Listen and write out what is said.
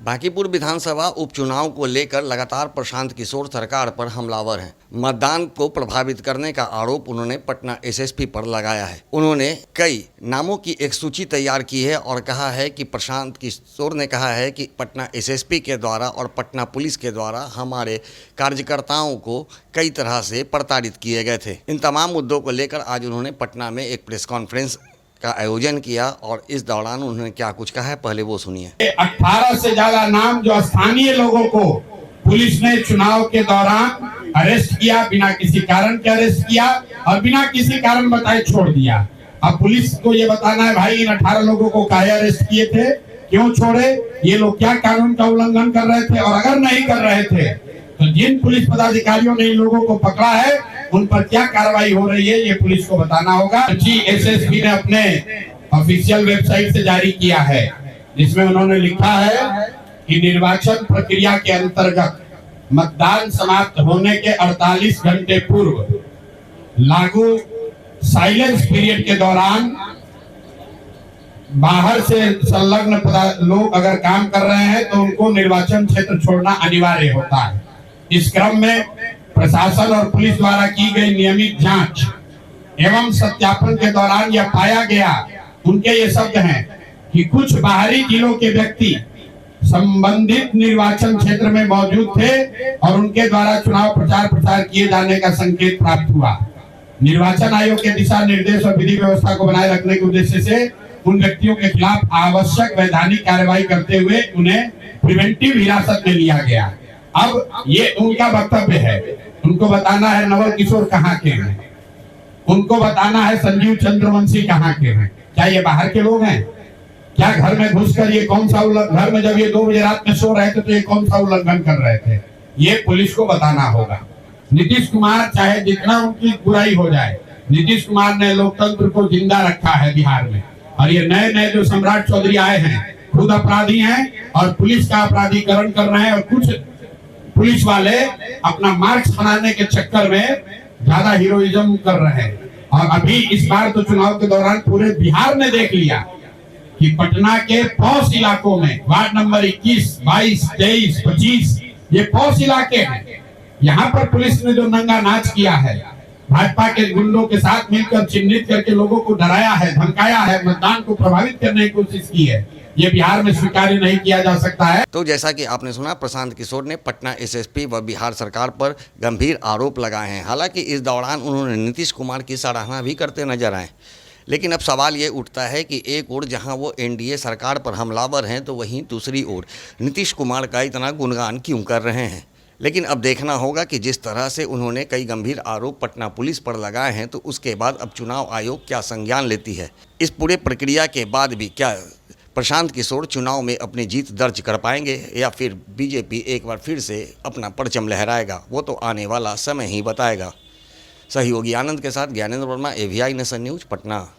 बांकीपुर विधानसभा उपचुनाव को लेकर लगातार प्रशांत किशोर सरकार पर हमलावर हैं। मतदान को प्रभावित करने का आरोप उन्होंने पटना एसएसपी पर लगाया है। उन्होंने कई नामों की एक सूची तैयार की है और कहा है कि प्रशांत किशोर ने कहा है कि पटना एसएसपी के द्वारा और पटना पुलिस के द्वारा हमारे कार्यकर्ताओं को कई तरह से प्रताड़ित किए गए थे। इन तमाम मुद्दों को लेकर आज उन्होंने पटना में एक प्रेस कॉन्फ्रेंस का आयोजन किया और इस दौरान उन्होंने क्या कुछ कहा है, पहले वो सुनिए। 18 से ज्यादा नाम जो स्थानीय लोगों को पुलिस ने चुनाव के दौरान अरेस्ट किया, बिना किसी कारण के अरेस्ट किया और बिना किसी कारण बताए छोड़ दिया। अब पुलिस को ये बताना है भाई इन 18 लोगों को काहे अरेस्ट किए थे, क्यों छोड़े, ये लोग क्या कानून का उल्लंघन कर रहे थे, और अगर नहीं कर रहे थे तो जिन पुलिस पदाधिकारियों ने इन लोगों को पकड़ा है उन पर क्या कार्रवाई हो रही है, ये पुलिस को बताना होगा। जी एसएसपी ने अपने ऑफिशियल वेबसाइट से जारी किया है, जिसमें उन्होंने लिखा है कि निर्वाचन प्रक्रिया के अंतर्गत मतदान समाप्त होने के 48 घंटे पूर्व लागू साइलेंस पीरियड के दौरान बाहर से संलग्न लोग अगर काम कर रहे हैं तो उनको निर्वाचन क्षेत्र छोड़ना अनिवार्य होता है। इस क्रम में प्रशासन और पुलिस द्वारा की गई नियमित जांच एवं सत्यापन के दौरान यह पाया गया, उनके ये शब्द हैं कि कुछ बाहरी जिलों के व्यक्ति संबंधित निर्वाचन क्षेत्र में मौजूद थे और उनके द्वारा चुनाव प्रचार किए जाने का संकेत प्राप्त हुआ। निर्वाचन आयोग के दिशा निर्देश और विधि व्यवस्था को बनाए रखने के उद्देश्य से उन व्यक्तियों के खिलाफ आवश्यक वैधानिक कार्रवाई करते हुए उन्हें प्रिवेंटिव हिरासत में लिया गया। अब ये उनका वक्तव्य है, उनको बताना है नवल किशोर कहाँ के हैं, उनको बताना है संजीव चंद्रवंशी कहाँ के हैं। क्या ये बाहर के लोग हैं? क्या घर में घुसकर ये कौन सा घर में जब ये 2 बजे रात में सो रहे थे तो ये कौन सा उल्लंघन कर रहे थे, ये पुलिस को बताना होगा। नीतीश कुमार चाहे जितना उनकी बुराई हो जाए, नीतीश कुमार ने लोकतंत्र को जिंदा रखा है बिहार में, और ये नए जो सम्राट चौधरी आए हैं खुद अपराधी हैं और पुलिस का अपराधीकरण कर रहे हैं, और कुछ पुलिस वाले अपना मार्क्स बनाने के चक्कर में ज्यादा हीरोइज्म कर रहे हैं। और अभी इस बार तो चुनाव के दौरान पूरे बिहार ने देख लिया कि पटना के पॉश इलाकों में वार्ड नंबर 21, 22, 23, 25 ये पॉश इलाके हैं। यहाँ पर पुलिस ने जो नंगा नाच किया है, भाजपा के गुंडों के साथ मिलकर चिन्हित करके लोगों को डराया है, धमकाया है, मतदान को प्रभावित करने की कोशिश की है, ये बिहार में स्वीकार्य नहीं किया जा सकता है। तो जैसा कि आपने सुना, प्रशांत किशोर ने पटना एसएसपी व बिहार सरकार पर गंभीर आरोप लगाए हैं। हालांकि इस दौरान उन्होंने नीतीश कुमार की सराहना भी करते नजर आए। लेकिन अब सवाल ये उठता है कि एक ओर जहां वो एनडीए सरकार पर हमलावर हैं तो वहीं दूसरी ओर नीतीश कुमार का इतना गुणगान क्यों कर रहे हैं। लेकिन अब देखना होगा कि जिस तरह से उन्होंने कई गंभीर आरोप पटना पुलिस पर लगाए हैं तो उसके बाद अब चुनाव आयोग क्या संज्ञान लेती है। इस पूरे प्रक्रिया के बाद भी क्या प्रशांत किशोर चुनाव में अपनी जीत दर्ज कर पाएंगे या फिर बीजेपी एक बार फिर से अपना परचम लहराएगा, वो तो आने वाला समय ही बताएगा। सहयोगी आनंद के साथ Gyanendra Verma, AVI nation news, Patna.